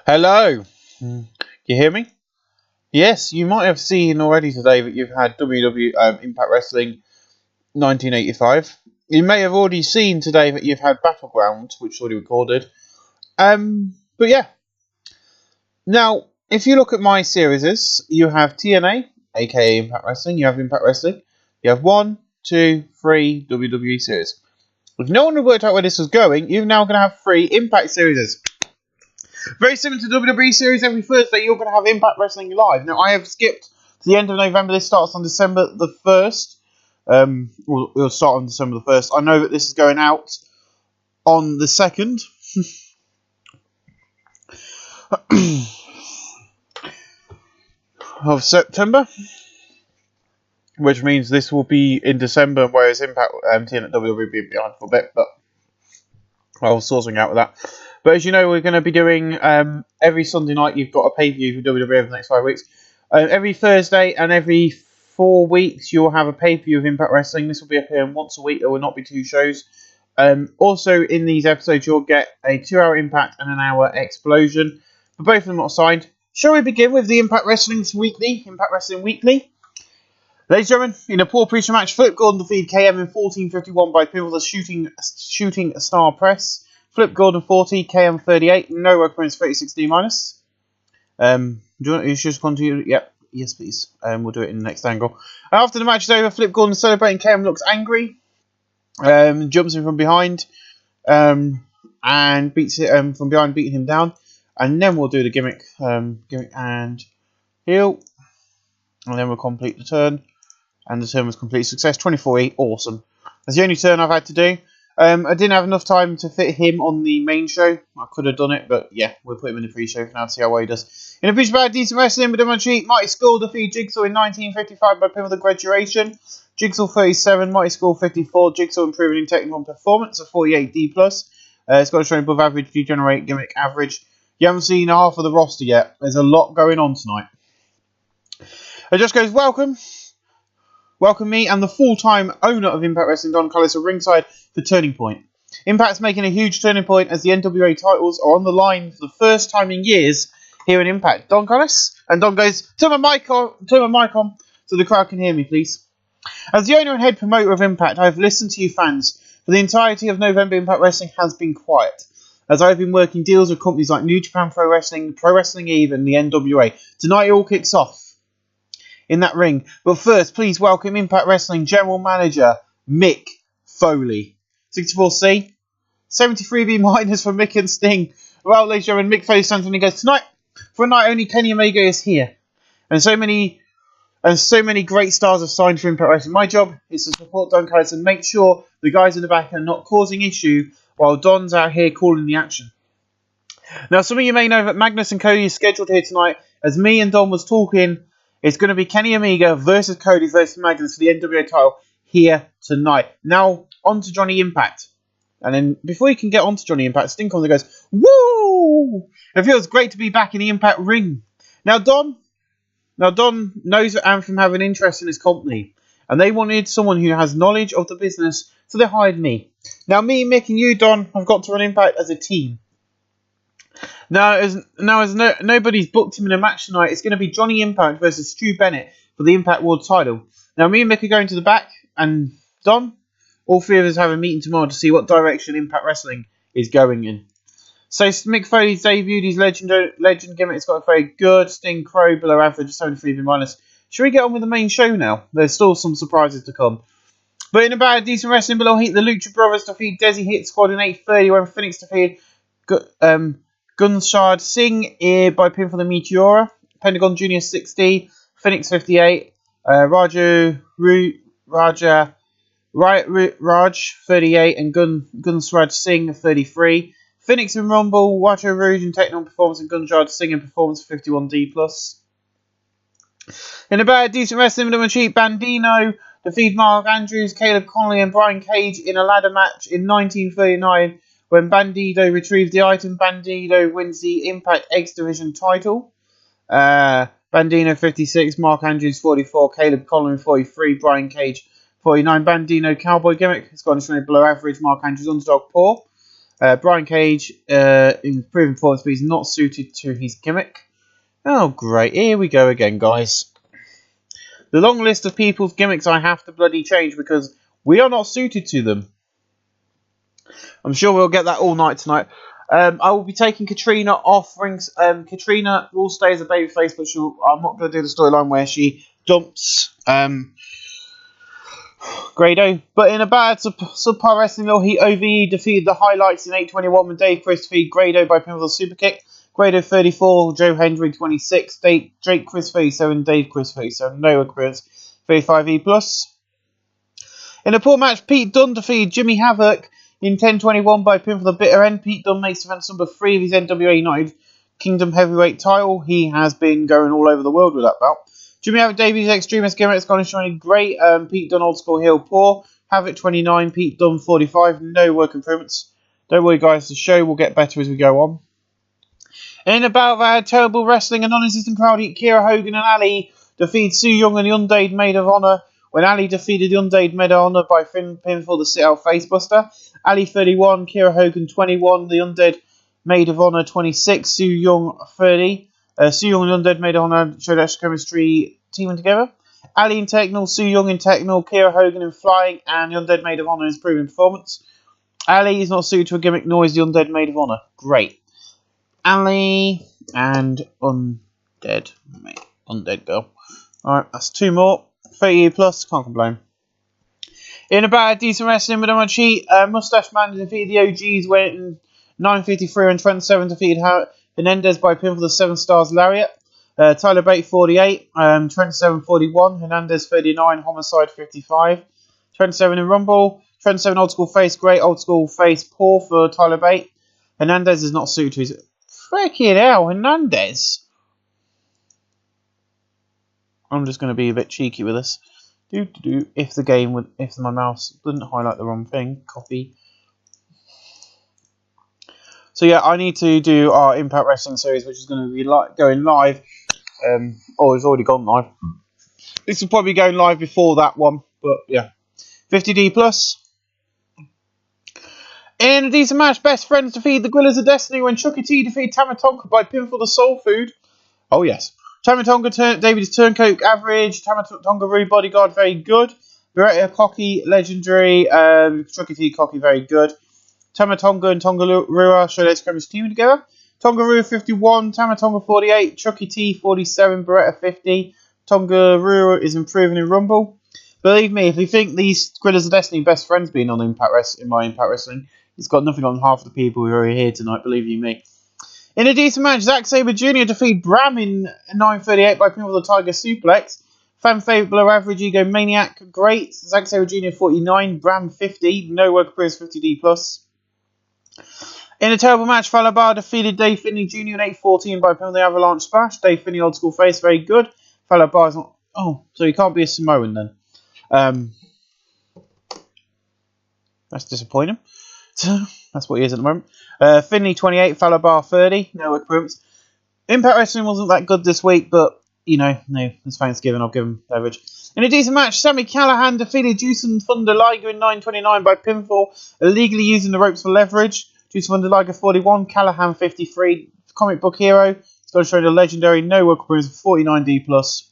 Hello, can you hear me? Yes, you might have seen already today that you've had Impact Wrestling 1985. You may have already seen today that you've had Battleground, which is already recorded. But yeah. Now, if you look at my series, you have TNA, aka Impact Wrestling. You have Impact Wrestling. You have 1, 2, 3 WWE series. If no one had worked out where this was going, you're now going to have 3 Impact series. Very similar to WWE series, every Thursday you're going to have Impact Wrestling Live. Now, I have skipped to the end of November. This starts on December the 1st. We'll start on December the 1st. I know that this is going out on the 2nd. of September. Which means this will be in December, whereas Impact TNA WWE will be behind for a bit. But I was sourcing out with that. But as you know, we're going to be doing every Sunday night. You've got a pay-per-view for WWE over the next 5 weeks. Every Thursday and every 4 weeks, you'll have a pay-per-view of Impact Wrestling. This will be appearing once a week. There will not be 2 shows. Also, in these episodes, you'll get a 2-hour Impact and an hour Explosion. But both of them not signed. Shall we begin with the Impact Wrestling Weekly? Ladies and gentlemen, in a poor pre-show match, Flip Gordon defeated KM in 14:51 by pinfall the shooting star press. Flip Gordon 40, KM 38, no work points 36D minus. Do you want to just continue? Yep, yes please. We'll do it in the next angle. After the match is over, Flip Gordon celebrating. KM looks angry. Jumps in from behind. And beats it from behind, beating him down. And then we'll do the gimmick and heel. And then we'll complete the turn. And the turn was complete success. 24E, awesome. That's the only turn I've had to do. I didn't have enough time to fit him on the main show. I could have done it, but yeah, we'll put him in the pre-show for now to see how well he does. In a pitch bad, decent wrestling, but on cheat, Mighty Skull defeated Jigsaw in 1955 by pinfall the graduation. Jigsaw 37, Mighty Skull 54. Jigsaw improving in technical performance of 48D+. It's got a showing above average, degenerate, gimmick average. You haven't seen half of the roster yet. There's a lot going on tonight. It just goes, welcome me and the full-time owner of Impact Wrestling, Don Callis, are ringside for Turning Point. Impact's making a huge turning point as the NWA titles are on the line for the first time in years here in Impact. Don Callis, and Don goes, turn my mic on so the crowd can hear me, please. As the owner and head promoter of Impact, I have listened to you fans. For the entirety of November, Impact Wrestling has been quiet, as I have been working deals with companies like New Japan Pro Wrestling Eve, and the NWA. Tonight it all kicks off in that ring. But first, please welcome Impact Wrestling General Manager Mick Foley. 64C, 73B minus for Mick and Sting. Well, ladies and gentlemen, Mick Foley stands and he goes, tonight, for a night only Kenny Omega is here. And so many great stars have signed for Impact Wrestling. My job is to support Don Callis and make sure the guys in the back are not causing issue while Don's out here calling the action. Now, some of you may know that Magnus and Cody is scheduled here tonight. As me and Don was talking, it's going to be Kenny Omega versus Cody versus Magnus for the NWA title here tonight. Now, on to Johnny Impact. And then, before you can get on to Johnny Impact, Sting comes and goes, woo! It feels great to be back in the Impact ring. Now, Don knows that Anthem have an interest in his company. And they wanted someone who has knowledge of the business, so they hired me. Now, me, Mick, and you, Don, have got to run Impact as a team. Now, as nobody's booked him in a match tonight, it's going to be Johnny Impact versus Stu Bennett for the Impact World title. Now, me and Mick are going to the back, and Don, all 3 of us have a meeting tomorrow to see what direction Impact Wrestling is going in. So, Mick Foley's debuted his legend gimmick. It's got a very good Sting Crow below average, 73B minus. Should we get on with the main show now? There's still some surprises to come. But in about decent wrestling below heat, the Lucha Brothers defeat Desi Hit Squad in 8:30 when Phoenix defeated Gunshard Singh by pinfall the Meteora. Pentagon Jr. 60, Phoenix 58, Raj 38 and Gunsraj Singh 33. Phoenix and Rumble, Wacho Rouge and Techno Performance and Gunshard Singh and Performance 51D+. In a bad decent wrestling with a cheap, Bandino defeat Mark Andrews, Caleb Connolly and Brian Cage in a ladder match in 1939 when Bandido retrieved the item. Bandido wins the Impact X Division title. Bandino 56, Mark Andrews 44, Caleb Connolly 43, Brian Cage 49. Bandino Cowboy gimmick has got a below average, Mark Andrews underdog poor. Brian Cage, improving performance, but he's not suited to his gimmick. Oh, great. Here we go again, guys. The long list of people's gimmicks I have to bloody change because we are not suited to them. I'm sure we'll get that all night tonight. I will be taking Katrina off rings. Katrina will stay as a babyface, but I'm not going to do the storyline where she dumps Grado. But in a bad subpar wrestling law, he OVE defeated the Highlights in 8:21 when Dave Chris defeated Grado by pinfall super kick. Grado 34, Joe Hendry 26, Jake Chris 37, Dave Chris 37, no experience 35E+. In a poor match, Pete Dunne defeated Jimmy Havoc in 10:21 by pinfall the bitter end. Pete Dunne makes defense number 3 of his NWA United Kingdom heavyweight title. He has been going all over the world with that belt. Jimmy Havoc debuts Extremist gimmick. It's gone and shining great. Pete Dunne old school heel poor. Havoc 29, Pete Dunne 45. No work improvements. Don't worry, guys. The show will get better as we go on. In a bout that had terrible wrestling, a non-existent crowd, Kira Hogan and Ali defeated Su Yung and the Undead Maid of Honor. When Ali defeated the Undead Maid of Honor by pinfall the sit-out facebuster. Ali 31, Kira Hogan 21, the Undead Maid of Honor 26, Su Yung 30. Su Yung and the Undead Maid of Honor showed extra chemistry teaming together. Ali in Technical, Su Yung in Technical, Kira Hogan in Flying, and the Undead Maid of Honor is improving performance. Ali is not suited to a gimmick, nor is the Undead Maid of Honor. Great. Ali and Undead Girl. Alright, that's 2 more. 30+, can't complain. In a bad, decent wrestling, but I'm cheat. Mustache Man defeated the OGs went in 9:53 and 27 defeated Hernandez by pinfall the 7 Stars Lariat. Tyler Bate 48, 27-41, Hernandez 39, Homicide 55. 27 in Rumble. 27 old school face, great old school face, poor for Tyler Bate. Hernandez is not suited to his. Freaking hell, Hernandez. I'm just going to be a bit cheeky with this. If my mouse didn't highlight the wrong thing, copy. So yeah, I need to do our Impact Wrestling series, which is going to be going live. It's already gone live. This will probably be going live before that one, but yeah. 50D+. In a decent match, Best Friends defeat the Guerrillas of Destiny when Chucky T defeated Tama Tonga by pinfall the Soul Food. Oh yes. Tama Tonga David's Turncoat average. Tama Tonga Rude Bodyguard very good. Beretta Cocky legendary. Chucky T Cocky very good. Tama Tonga and Tonga Rua show their scrimmage team together. Tonga Rua 51, Tama Tonga 48, Chucky T 47, Beretta 50. Tonga Rua is improving in Rumble. Believe me, if you think these Guerrillas of Destiny Best Friends being on my Impact Wrestling, it's got nothing on half the people who are here tonight, believe you me. In a decent match, Zack Sabre Jr. defeated Bram in 9:38 by pinfall the Tiger Suplex. Fan favourite below average, Ego Maniac, great. Zack Sabre Jr. 49, Bram 50, no work appearance 50D+. In a terrible match, Falabar defeated Dave Finney Jr. in 8:14 by pinfall the Avalanche Splash. Dave Finney old school face, very good. Falabar is not. Oh, so he can't be a Samoan then. That's disappointing. That's what he is at the moment. Finley 28, Falabar 30, no appearance. Impact Wrestling wasn't that good this week, but you know, no, it's Thanksgiving, I'll give him leverage. In a decent match, Sami Callihan defeated Juice and Thunder Liger in 9:29 by pinfall, illegally using the ropes for leverage. Juice and Thunder Liger 41, Callihan 53, comic book hero. It's going to show the legendary no work appearance of 49D+.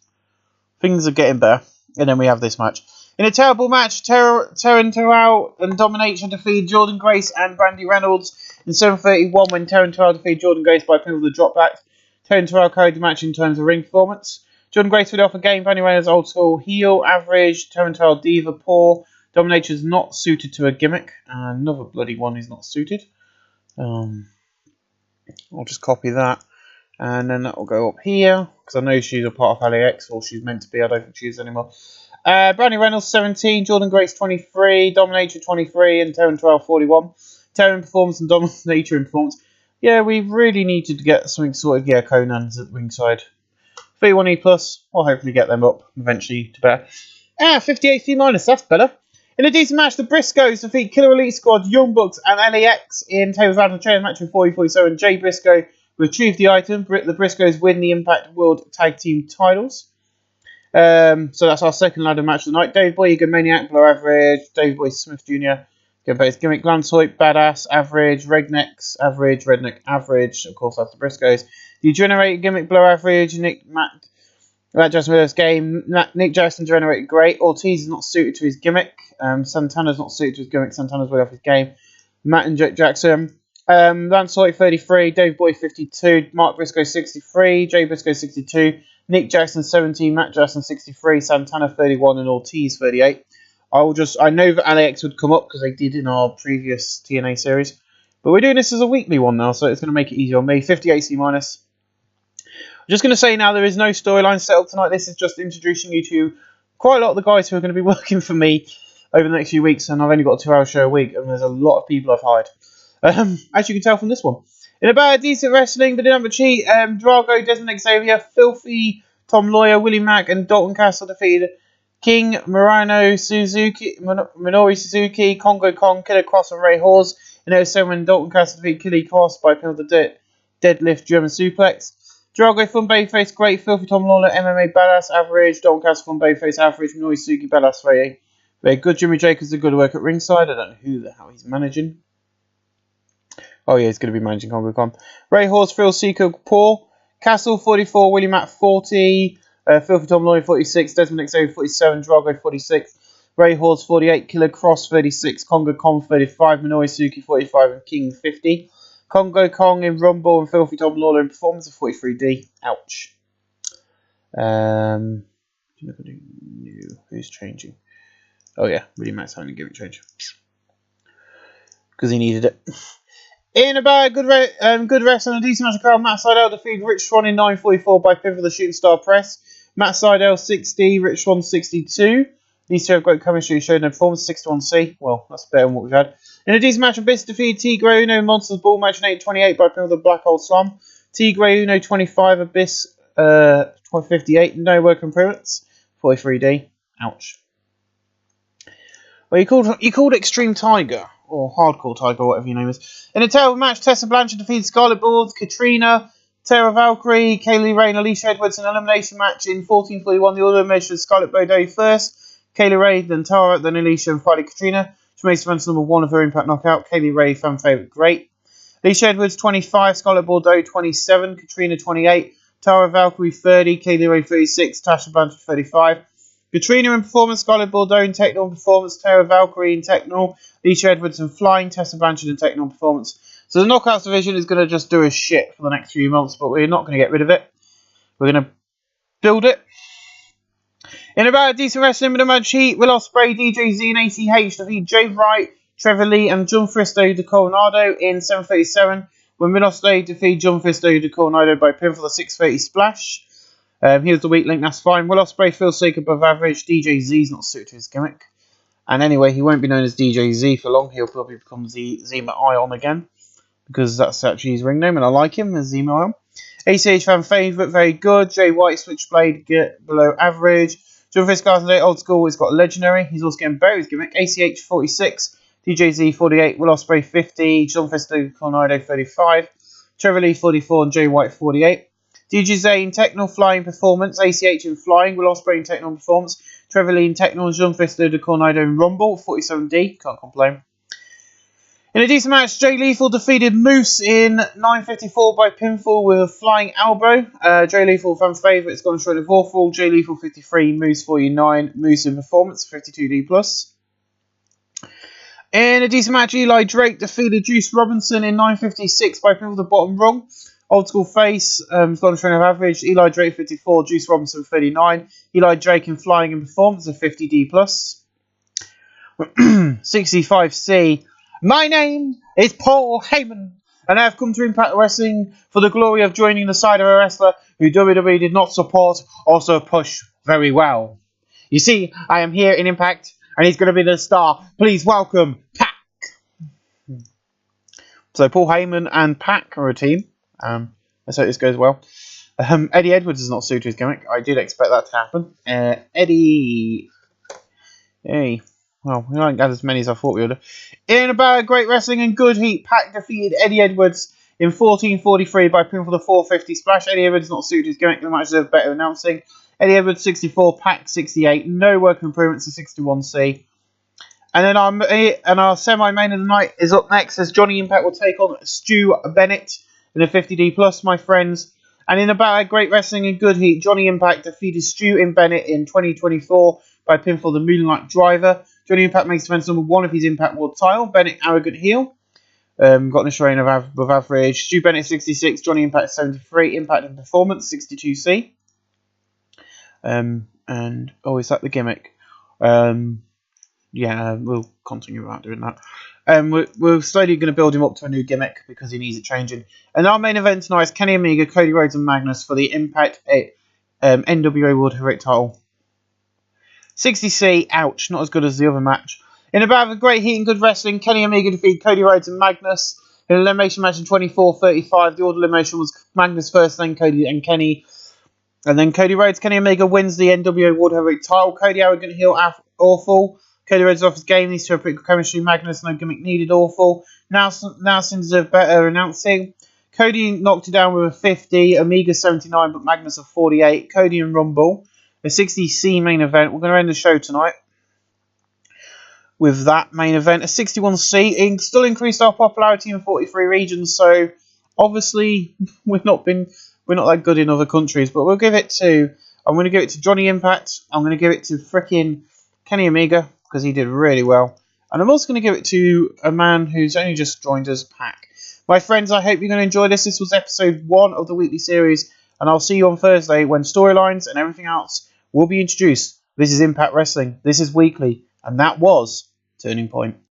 Things are getting better. And then we have this match. In a terrible match, Terran Terrell and Domination defeated Jordan Grace and Brandy Reynolds in 7:31 when Terran Terrell defeated Jordan Grace by pinfall the dropback. Terran Terrell carried the match in terms of ring performance. Jordan Grace would off again, Brandy Reynolds old school heel, average, Terran Terrell diva, poor. Domination's not suited to a gimmick. Another bloody one is not suited. I'll just copy that. And then that will go up here, because I know she's a part of LAX, or she's meant to be, I don't think she is anymore. Brandy Reynolds 17, Jordan Grace 23, Dominator 23, and Terran 12 41. Terran performance and Dominator in performance. Yeah, we really needed to get something sorted. Yeah, Conan's at the ringside. 31E+, I'll hopefully get them up eventually to better. 58C-, that's better. In a decent match, the Briscoes defeat Killer Elite Squad, Young Bucks, and LAX in Tables Out of Chain match with 40-47. Jay Briscoe retrieved the item. The Briscoes win the Impact World Tag Team titles. So that's our second ladder match of the night. Dave Boy, Ego Maniac, below average. Dave Boy Smith Jr. Get both gimmick, Glansoit, badass, average, rednecks, average, redneck, average. Of course, after Briscoes. Degenerate, gimmick, below average. Matt Jackson with his game. Nick Jackson generated great. Ortiz is not suited to his gimmick. Santana's not suited to his gimmick. Santana's way off his game. Matt and Jackson. Lance Hoyt 33. Dave Boy 52. Mark Briscoe 63. Jay Briscoe 62. Nick Jackson 17. Matt Jackson 63. Santana 31 and Ortiz 38. I know that LAX would come up because they did in our previous TNA series. But we're doing this as a weekly one now, so it's going to make it easier on me. 58 C-. I'm just going to say now there is no storyline set up tonight. This is just introducing you to quite a lot of the guys who are going to be working for me over the next few weeks, and I've only got a 2-hour show a week, and there's a lot of people I've hired. As you can tell from this one. In about decent wrestling, but didn't cheat, Drago, Desmond Xavier, Filthy, Tom Lawyer, Willie Mack, and Dalton Castle defeated King, Minoru Suzuki, Congo Kong, Killer Cross, and Ray Hawes. In 07 when Dalton Castle defeated Killer Cross by pin the deadlift German suplex. Drago, fun babyface, great. Filthy, Tom Lawler, MMA badass, average. Dalton Castle, fun babyface, average. Minoru Suzuki, badass, very good. Jimmy Jacobs did good work at ringside. I don't know who the hell he's managing. Oh yeah, he's going to be managing Congo Kong. Ray Hawes, Phil Seeker, Paul. Castle 44, Willie Matt 40. Filthy Tom Lawler 46, Desmond Xavier 47, Drago 46, Ray Hawes 48, Killer Cross 36, Congo Kong 35, Minoru Suzuki 45, and King 50. Congo Kong in Rumble and Filthy Tom Lawler in Performance of 43D. Ouch. Who's changing? Oh yeah, Willie Matt's having a gimmick change because he needed it. In about good wrestling and a decent match of crowd, Matt Sydal defeated Rich Swann in 9:44 by pin for the Shooting Star Press. Matt Sydal 60, Rich Swann 62. These two have great chemistry, showing their performance 61C. Well, that's better than what we've had. In a decent match, Abyss defeated Tigre Uno Monsters Ball match in 8:28 by pin for the Black Hole Slam. Tigre Uno 25, Abyss 58. No work improvements. 43D. Ouch. Well, you called Extreme Tiger. Or Hardcore Tiger, whatever your name is. In a terrible match, Tessa Blanchard defeated Scarlett Bordeaux, Katrina, Tara Valkyrie, Kaylee Ray, and Alicia Edwards in an elimination match in 14:41. The order measured Scarlett Bordeaux first, Kaylee Ray, then Tara, then Alicia, and finally Katrina. She makes the number 1 of her Impact Knockout. Kaylee Ray, fan favourite, great. Alicia Edwards 25, Scarlett Bordeaux 27, Katrina 28, Tara Valkyrie 30, Kaylee Ray 36, Tasha Blanchard 35. Katrina in Performance, Scarlett Bordeaux in Technical and Performance, Tara Valkyrie in Technical, Alicia Edwards in Flying, Tessa Blanchard in Technical and Performance. So the Knockouts division is going to just do a shit for the next few months, but we're not going to get rid of it. We're going to build it. In about decent wrestling with a match heat, Will Ospreay, DJ Z, and ACH defeat Jay Wright, Trevor Lee, and John Fristo de Coronado in 7:37. When Will Ospreay defeated John Fristo de Coronado by pin for the 6:30 splash. Here's the weak link, that's fine. Will Ospreay feels sick above average. DJ Z's not suited to his gimmick. And anyway, he won't be known as DJ Z for long. He'll probably become Zema Ion again. Because that's actually his ring name, and I like him as Zema Ion. ACH fan favourite, very good. Jay White, Switchblade, get below average. John Fisk old school, he's got legendary. He's also getting better his gimmick. ACH 46, DJ Z 48, Will Ospreay 50, John Fisk Coronado 35, Trevor Lee 44, and Jay White 48. DJ Z in Techno Flying Performance, ACH in Flying, Will Ospreay in Techno Performance, Trevor Lee in Techno, John Fisto de Coronado in Rumble, 47D, can't complain. In a decent match, Jay Lethal defeated Moose in 9:54 by pinfall with a flying elbow. Jay Lethal, fan favourite, it's gone straight to Vorfall. Jay Lethal 53, Moose 49, Moose in Performance, 52D+. In a decent match, Eli Drake defeated Juice Robinson in 9:56 by pinfall the bottom rung. Old school face, gone straight of average. Eli Drake 54, Juice Robinson 39. Eli Drake in Flying in Performance of 50D+. 65C. My name is Paul Heyman, and I have come to Impact Wrestling for the glory of joining the side of a wrestler who WWE did not support, also push very well. You see, I am here in Impact, and he's going to be the star. Please welcome Pac. So Paul Heyman and Pac are a team. Let's hope this goes well. Eddie Edwards is not suited to his gimmick. I did expect that to happen. Eddie... Hey... Well, we don't get as many as I thought we would. In about great wrestling and good heat, Pac defeated Eddie Edwards in 14:43 by pin for the 450 splash. Eddie Edwards not suited to his gimmick. The match deserves better announcing. Eddie Edwards 64, Pac 68. No work improvements to 61C. And then our semi-main of the night is up next, as Johnny Impact will take on Stu Bennett in a 50D plus, my friends. And in a battle of great wrestling and good heat, Johnny Impact defeated Stu Bennett in 2024 by pinfall the Moonlight Driver. Johnny Impact makes defense number 1 of his Impact World title. Bennett, arrogant heel. Got this reign of above average. Stu Bennett 66, Johnny Impact 73, Impact and Performance 62C. And is that the gimmick? Yeah, we'll continue without doing that. We're slowly going to build him up to a new gimmick because he needs it changing. And our main event tonight is Kenny Omega, Cody Rhodes, and Magnus for the Impact NWA World Heavyweight title. 60C, ouch, not as good as the other match. In a bout of great heat and good wrestling, Kenny Omega defeated Cody Rhodes and Magnus in an elimination match in 24-35. The order elimination was Magnus first, then Cody and Kenny. And then Cody Rhodes, Kenny Omega wins the NWA World Heavyweight title. Cody, arrogant heel, awful. Cody Rhodes off his game, needs to have pretty good chemistry. Magnus, no gimmick needed, awful. Now deserve better announcing. Cody knocked it down with a 50. Omega 79, but Magnus a 48. Cody and Rumble. A 60C main event. We're going to end the show tonight with that main event. A 61C. Still increased our popularity in 43 regions, so obviously we're not that good in other countries, but we'll give it to... I'm going to give it to Johnny Impact. I'm going to give it to frickin' Kenny Omega, because he did really well. And I'm also going to give it to a man who's only just joined us, Pac. My friends, I hope you're going to enjoy this. This was episode 1 of the weekly series, and I'll see you on Thursday when storylines and everything else will be introduced. This is Impact Wrestling. This is Weekly, and that was Turning Point.